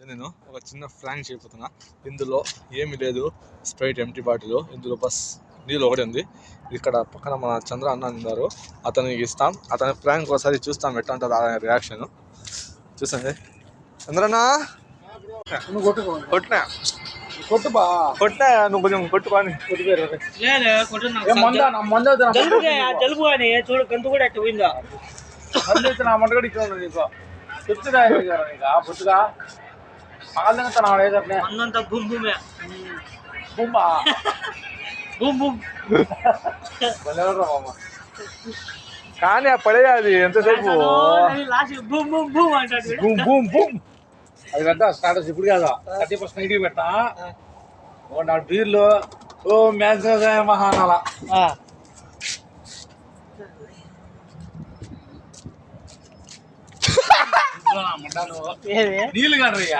నేను ఒక చిన్న ఫ్రాంక్ చేయబోతున్నా. ఇందులో ఏమీ లేదు, స్ప్రైట్ ఎంటీ బాటిల్. ఇందులో బస్ నీళ్ళు ఒకటి ఉంది. ఇక్కడ పక్కన మన చంద్ర అన్న ఉన్నారు, అతనికి ఇస్తాం. అతని ఫ్రాంక్ ఒకసారి చూస్తాం ఎట్లా ఉంటుంది ఆ రియాక్షన్. చూసండి. చంద్రనా కొట్టినా నువ్వు కొంచెం కొట్టుకోని జలుబు అని చూడు గంతు కూడా అట్టు పోయిందా నా మంట కూడా ఇచ్చిన నీకు చెప్తున్నా నీకు బుద్దుగా అన్నంతా భూమ్ భూమే బుమ్మా భూమ్ భూమ్ కానీ ఆ పడేది ఎంతసేపు భూమ్ భూమ్ భూమ్ అంటాడు. బూమ్ బూమ్ బూమ్ అది పెద్ద స్టాటస్ ఇప్పుడు కాదా 30% నెగిటివ్ పెట్టా. ఓ 4 బీర్లు ఓ మ్యాచ్ మహానాల నీళ్ళు కర్రయ్యా